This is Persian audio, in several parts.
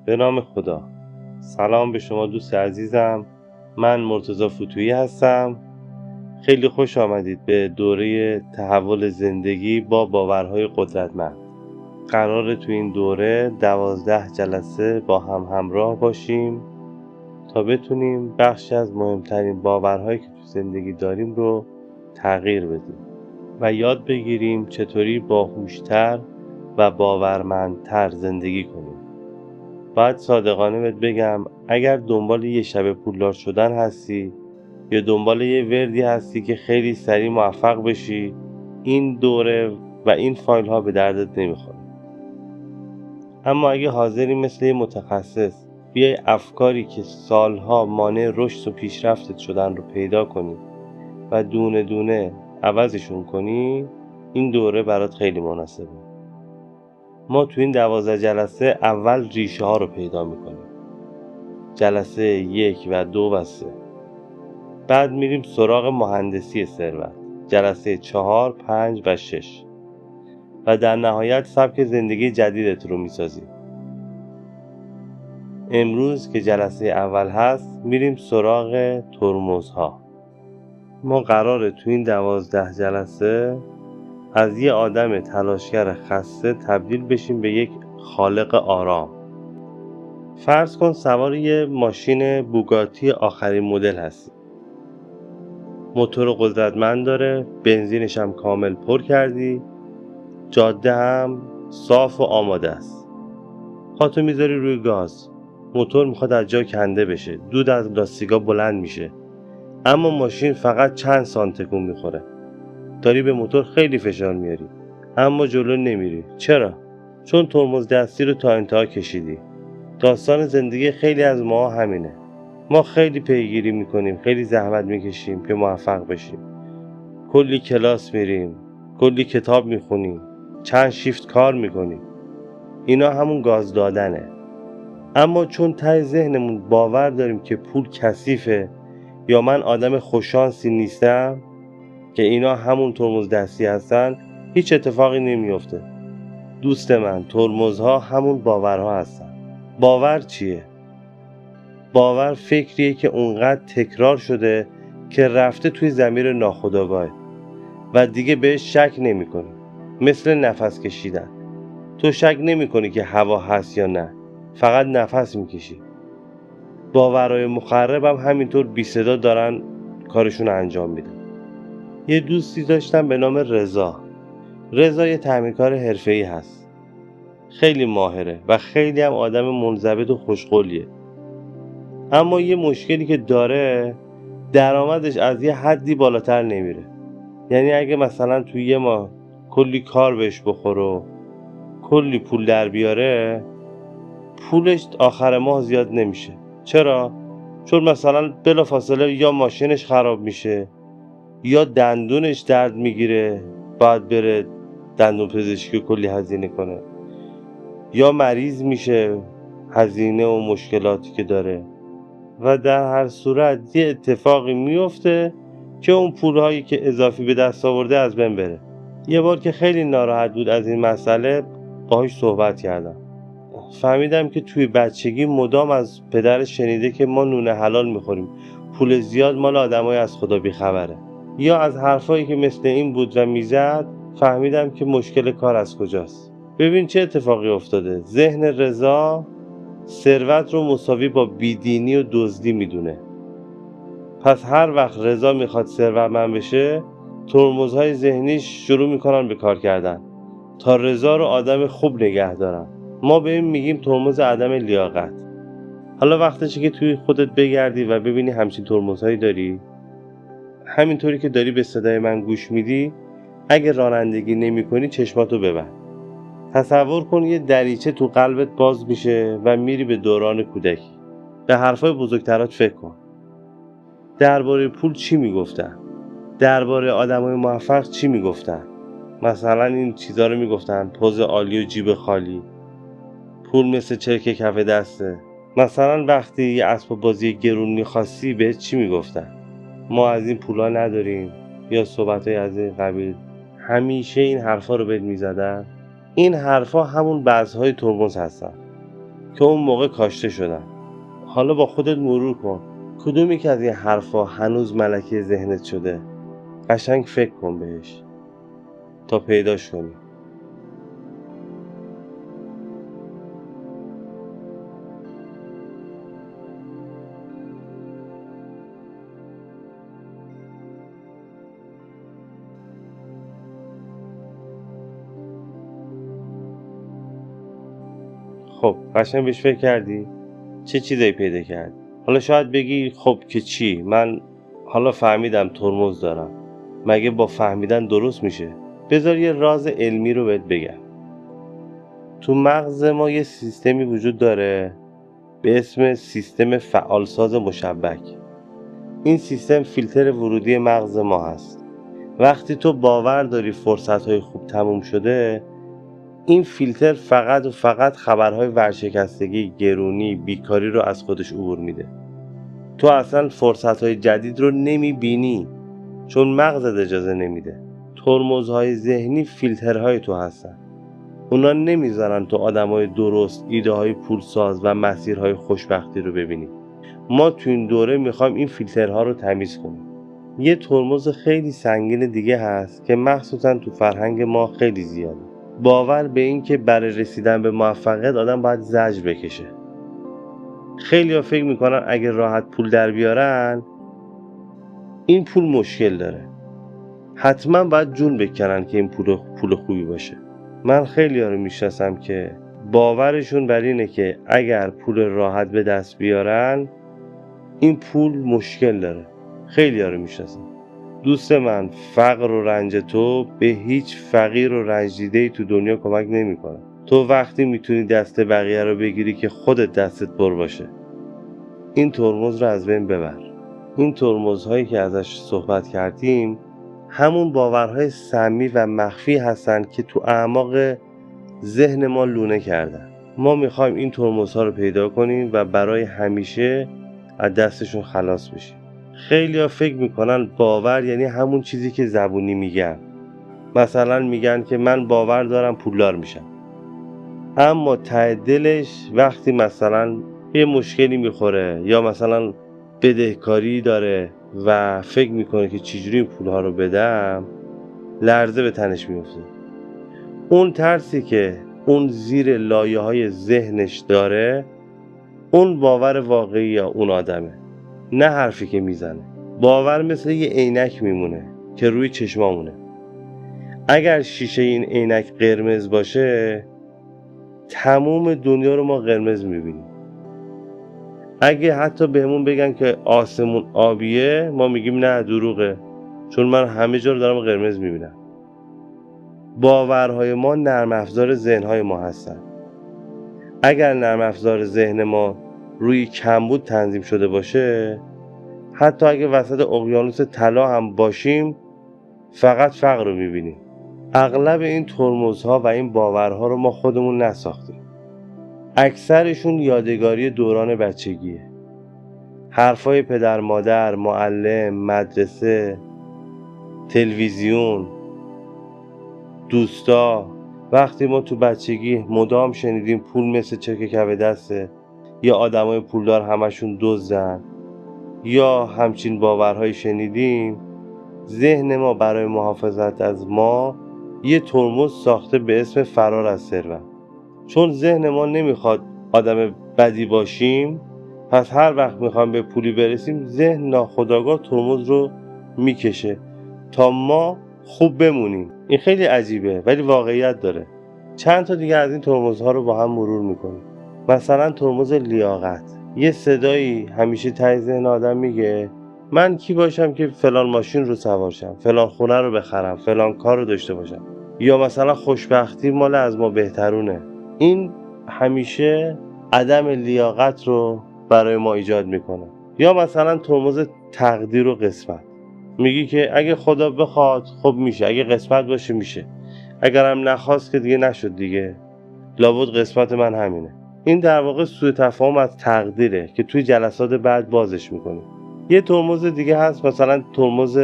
به نام خدا. سلام به شما دوست عزیزم. من مرتضی فتویی هستم. خیلی خوش آمدید به دوره تحول زندگی با باورهای قدرتمند. قراره تو این دوره 12 جلسه با هم همراه باشیم تا بتونیم بخشی از مهمترین باورهایی که تو زندگی داریم رو تغییر بدیم و یاد بگیریم چطوری باهوشتر و باورمندتر زندگی کنیم. باید صادقانه بهت بگم اگر دنبال یه شب پولدار شدن هستی یا دنبال یه وردی هستی که خیلی سریع موفق بشی، این دوره و این فایل ها به دردت نمیخوره. اما اگه حاضری مثل یه متخصص بیای افکاری که سالها مانع رشد و پیشرفتت شدن رو پیدا کنی و دونه دونه عوضشون کنی، این دوره برات خیلی مناسبه. ما تو این 12 جلسه اول ریشه ها رو پیدا میکنیم، جلسه 1 و 2 و 3. بعد میریم سراغ مهندسی ثروت، جلسه 4، 5 و 6. و در نهایت سبک زندگی جدیدت رو میسازیم. امروز که جلسه اول هست میریم سراغ ترمزها. ما قراره تو این 12 جلسه از یه آدم تلاشگر خسته تبدیل بشیم به یک خالق آرام. فرض کن سوار یه ماشین بوگاتی آخرین مدل هستی. موتور قدرتمند داره، بنزینش هم کامل پر کردی، جاده هم صاف و آماده است. پاتو میذاری روی گاز، موتور میخواد از جا کنده بشه، دود از لاستیکا بلند میشه، اما ماشین فقط چند سانت تکون میخوره. داری به موتور خیلی فشار میاری اما جلو نمیری. چرا؟ چون ترمز دستی رو تا انتها کشیدی. داستان زندگی خیلی از ما همینه. ما خیلی پیگیری میکنیم، خیلی زحمت میکشیم که موفق بشیم. کلی کلاس میریم، کلی کتاب میخونیم، چند شیفت کار میکنیم. اینا همون گاز دادنه. اما چون ته ذهنمون باور داریم که پول کثیفه یا من آدم خوششانسی نیستم، که اینا همون ترمز دستی هستن، هیچ اتفاقی نمیفته. دوست من، ترمزها همون باورها هستن. باور چیه؟ باور فکریه که اونقدر تکرار شده که رفته توی ضمیر ناخودآگاه و دیگه بهش شک نمی کنی. مثل نفس کشیدن. تو شک نمی کنی که هوا هست یا نه، فقط نفس می کشی. باورهای مخرب هم همینطور بی صدا دارن کارشون انجام میدن. یه دوستی داشتم به نام رضا. رضا یه تعمیرکار حرفه‌ای هست. خیلی ماهره و خیلی هم آدم منضبط و خوشقولیه. اما یه مشکلی که داره، درآمدش از یه حدی بالاتر نمیره. یعنی اگه مثلا توی یه ماه کلی کار بهش بخوره و کلی پول در بیاره، پولش آخر ماه زیاد نمیشه. چرا؟ چون مثلا بلافاصله یا ماشینش خراب میشه یا دندونش درد میگیره، باید بره دندون پزشکی کلی هزینه کنه، یا مریض میشه، هزینه و مشکلاتی که داره. و در هر صورت یه اتفاقی میفته که اون پولهایی که اضافی به دست آورده از بین بره. یه بار که خیلی ناراحت بود از این مسئله، باهاش صحبت کردم. فهمیدم که توی بچگی مدام از پدرش شنیده که ما نون حلال میخوریم، پول زیاد مال آدمای از خدا بیخبره. یا از حرفایی که مثل این بود و میزد، فهمیدم که مشکل کار از کجاست. ببین چه اتفاقی افتاده. ذهن رضا ثروت رو مساوی با بیدینی و دزدی میدونه. پس هر وقت رضا میخواد ثروتمند بشه، ترمزهای ذهنیش شروع میکنن به کار کردن تا رضا رو آدم خوب نگه دارن. ما به این میگیم ترمز عدم لیاقت. حالا وقتشه که توی خودت بگردی و ببینی همچین ترمزهایی داری. همینطوری که داری به صدای من گوش میدی، اگه رانندگی نمی کنی چشماتو ببند. تصور کن یه دریچه تو قلبت باز میشه و میری به دوران کودکی. به حرفای بزرگترات فکر کن. درباره پول چی میگفتن؟ درباره آدمای موفق چی میگفتن؟ مثلا این چیزا رو میگفتن: پوز عالی و جیب خالی، پول مثل چرک کف دسته. مثلا وقتی یه اسباب بازی گرون میخواستی بهت چی میگفتن؟ ما از این پولا نداریم، یا صحبتای از این قبیل. همیشه این حرفا رو بهت میزدن. این حرفا همون بذرهای ترمز هستن. که اون موقع کاشته شدن. حالا با خودت مرور کن، کدوم یک از این حرفا هنوز ملکه ذهنت شده؟ قشنگ فکر کن بهش تا پیداش کنی. خب قشنگ بهش فکر کردی؟ چه چیزایی پیدا کردی؟ حالا شاید بگی خب که چی؟ من حالا فهمیدم ترمز دارم. مگه با فهمیدن درست میشه؟ بذار یه راز علمی رو بهت بگم. تو مغز ما یه سیستمی وجود داره به اسم سیستم فعالساز مشبک. این سیستم فیلتر ورودی مغز ما هست. وقتی تو باور داری فرصت‌های خوب تموم شده، این فیلتر فقط و فقط خبرهای ورشکستگی، گرونی، بیکاری رو از خودش عبور میده. تو اصلا فرصت‌های جدید رو نمیبینی چون مغزت اجازه نمیده. ترمزهای ذهنی فیلترهای تو هستن. اونا نمیذارن تو آدمای درست، ایده‌های پولساز و مسیرهای خوشبختی رو ببینی. ما تو این دوره میخوایم این فیلترها رو تمیز کنیم. یه ترمز خیلی سنگین دیگه هست که مخصوصا تو فرهنگ ما خیلی زیاده. باور به این که برای رسیدن به موفقیت آدم باید زجر بکشه. خیلی ها فکر میکنن اگه راحت پول در بیارن این پول مشکل داره. حتما باید جون بکنن که این پول خوبی باشه. من خیلی ها رو میشناسم که باورشون بر اینه که اگر پول راحت به دست بیارن این پول مشکل داره. خیلی ها رو میشناسم. دوست من، فقر و رنج تو به هیچ فقیر و رنج دیده‌ای تو دنیا کمک نمیکنه. تو وقتی میتونی دست بقیه رو بگیری که خودت دستت پر باشه. این ترمز رو از بین ببر. این ترمزهایی که ازش صحبت کردیم همون باورهای سمی و مخفی هستن که تو اعماق ذهن ما لونه کردن. ما میخوایم این ترمزها رو پیدا کنیم و برای همیشه از دستشون خلاص بشیم. خیلی ها فکر میکنن باور یعنی همون چیزی که زبونی میگن. مثلا میگن که من باور دارم پولدار میشم، اما ته دلش وقتی مثلا یه مشکلی میخوره یا مثلا بدهکاری داره و فکر میکنه که چجوری این پولها رو بدم، لرزه به تنش میفته. اون ترسی که اون زیر لایه های ذهنش داره اون باور واقعی یا اون آدمه، نه حرفی که میزنه. باور مثل یه عینک میمونه که روی چشمامونه. اگر شیشه این عینک قرمز باشه تموم دنیا رو ما قرمز میبینیم. اگه حتی بهمون بگن که آسمون آبیه ما میگیم نه دروغه، چون من همه جا رو دارم قرمز میبینم. باورهای ما نرم افزار ذهنهای ما هستن. اگر نرم افزار ذهن ما روی کمبود تنظیم شده باشه، حتی اگه وسط اقیانوس طلا هم باشیم فقط فقر رو میبینیم. اغلب این ترمزها و این باورها رو ما خودمون نساختیم. اکثرشون یادگاری دوران بچگیه. حرفای پدر مادر، معلم، مدرسه، تلویزیون، دوستا. وقتی ما تو بچگی مدام شنیدیم پول مثل چرک کف دسته، یا آدمای پولدار همشون دزدن، یا همچین باورهایی شنیدیم، ذهن ما برای محافظت از ما یه ترمز ساخته به اسم فرار از ثروت. چون ذهن ما نمیخواد آدم بدی باشیم، پس هر وقت میخوایم به پولی برسیم ذهن ناخودآگاه ترمز رو میکشه تا ما خوب بمونیم. این خیلی عجیبه ولی واقعیت داره. چند تا دیگه از این ترمزها رو با هم مرور میکنیم. مثلا ترمز لیاقت. یه صدایی همیشه ته ذهن آدم میگه من کی باشم که فلان ماشین رو سوار شم، فلان خونه رو بخرم، فلان کار رو داشته باشم، یا مثلا خوشبختی مال از ما بهترونه. این همیشه عدم لیاقت رو برای ما ایجاد میکنه. یا مثلا ترمز تقدیر و قسمت. میگی که اگه خدا بخواد خب میشه، اگه قسمت باشه میشه، اگرم نخواست که دیگه نشد دیگه، لابد قسمت من همینه. این در واقع سوء تفاهم از تقدیره که توی جلسات بعد بازش میکنیم. یه ترمز دیگه هست مثلا ترمز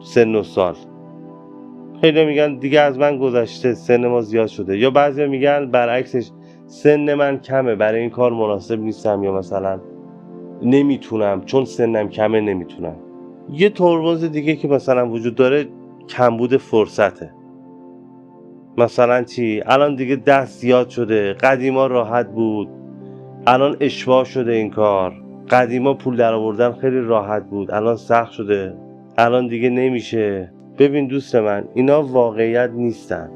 سن و سال. خیلی میگن دیگه از من گذشته، سن ما زیاد شده. یا بعضی میگن برعکسش سن من کمه برای این کار مناسب نیستم، یا مثلا نمیتونم چون سنم کمه نمیتونم. یه ترمز دیگه که مثلا وجود داره کمبود فرصته. مثلا چی؟ الان دیگه دست زیاد شده، قدیما راحت بود، الان اشباع شده این کار. قدیما پول در آوردن خیلی راحت بود، الان سخت شده، الان دیگه نمیشه. ببین دوست من، اینا واقعیت نیستن،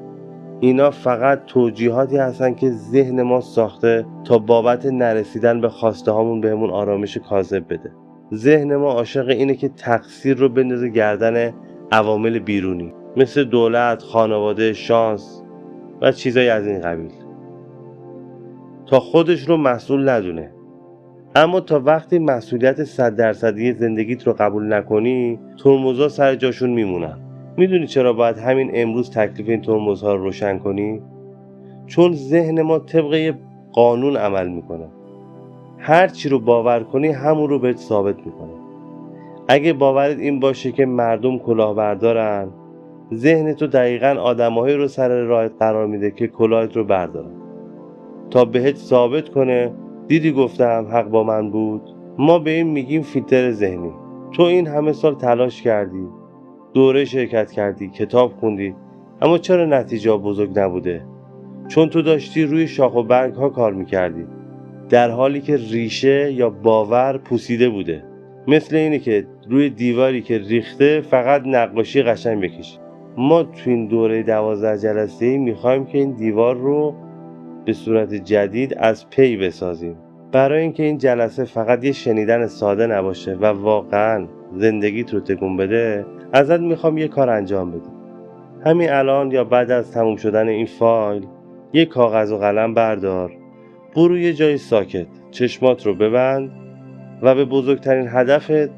اینا فقط توجیهاتی هستن که ذهن ما ساخته تا بابت نرسیدن به خواسته هامون بهمون آرامش کاذب بده. ذهن ما عاشق اینه که تقصیر رو بندازه گردن عوامل بیرونی مثل دولت، خانواده، شانس و چیزای از این قبیل، تا خودش رو مسئول ندونه. اما تا وقتی مسئولیت 100% زندگیت رو قبول نکنی، ترمزها سر جاشون میمونن. میدونی چرا باید همین امروز تکلیف این ترمزها رو روشن کنی؟ چون ذهن ما طبق یه قانون عمل میکنه. هر چی رو باور کنی همون رو بهت ثابت میکنه. اگه باورت این باشه که مردم کلاهبردارن، ذهن تو دقیقاً آدمایی رو سر راهت قرار میده که کلاهت رو بردارن تا بهت ثابت کنه دیدی گفتم حق با من بود. ما به این میگیم فیلتر ذهنی. تو این همه سال تلاش کردی، دوره شرکت کردی، کتاب خوندی، اما چرا نتیجه بزرگ نبوده؟ چون تو داشتی روی شاخ و برگ ها کار میکردی، در حالی که ریشه یا باور پوسیده بوده. مثل اینه که روی دیواری که ریخته فقط نقاشی قشنگ بکشی. ما تو این دوره 12 جلسه‌ای میخوایم که این دیوار رو به صورت جدید از پی بسازیم. برای اینکه این جلسه فقط یه شنیدن ساده نباشه و واقعا زندگیت رو تکون بده، ازت میخوام یه کار انجام بدی. همین الان یا بعد از تموم شدن این فایل یه کاغذ و قلم بردار، برو یه جای ساکت، چشمات رو ببند و به بزرگترین هدفت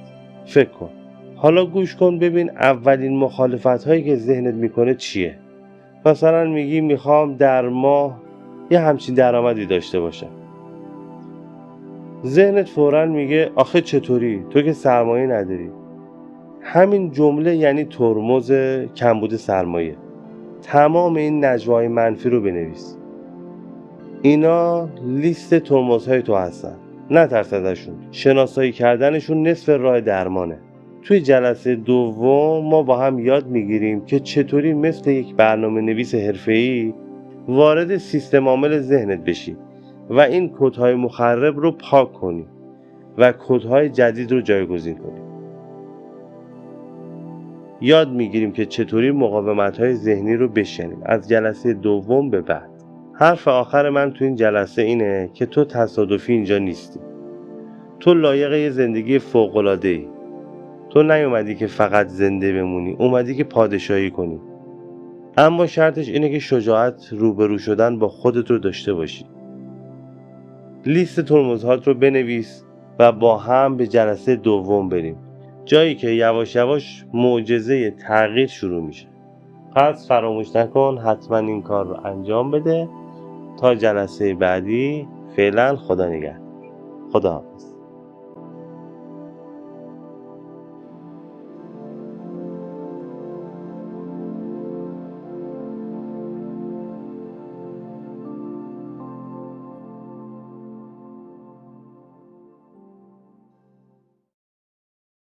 فکر کن. حالا گوش کن ببین اولین مخالفت هایی که ذهنت میکنه چیه. مثلا میگی میخوام در ماه یه همچین درآمدی داشته باشم. ذهنت فوراً میگه آخه چطوری؟ تو که سرمایه نداری. همین جمله یعنی ترمز کمبود سرمایه. تمام این نجواهای منفی رو بنویس. اینا لیست ترمزهای تو هستن. نترس ازشون. شناسایی کردنشون نصف راه درمانه. توی جلسه دوم ما با هم یاد میگیریم که چطوری مثل یک برنامه نویس حرفه‌ای وارد سیستم عامل ذهنت بشی و این کدهای مخرب رو پاک کنی و کدهای جدید رو جایگزین کنی. یاد میگیریم که چطوری مقاومت‌های ذهنی رو بشکنیم از جلسه دوم به بعد. حرف آخر من تو این جلسه اینه که تو تصادفی اینجا نیستی. تو لایق یه زندگی فوق‌العاده‌ای. تو نیومدی که فقط زنده بمونی، اومدی که پادشاهی کنی. اما شرطش اینه که شجاعت روبرو شدن با خودت رو داشته باشی. لیست ترمزهات رو بنویس و با هم به جلسه دوم بریم، جایی که یواش یواش معجزه تغییر شروع میشه. پس فراموش نکن حتما این کار رو انجام بده. تا جلسه بعدی، فعلا خدا نگهدار. خدا حافظ.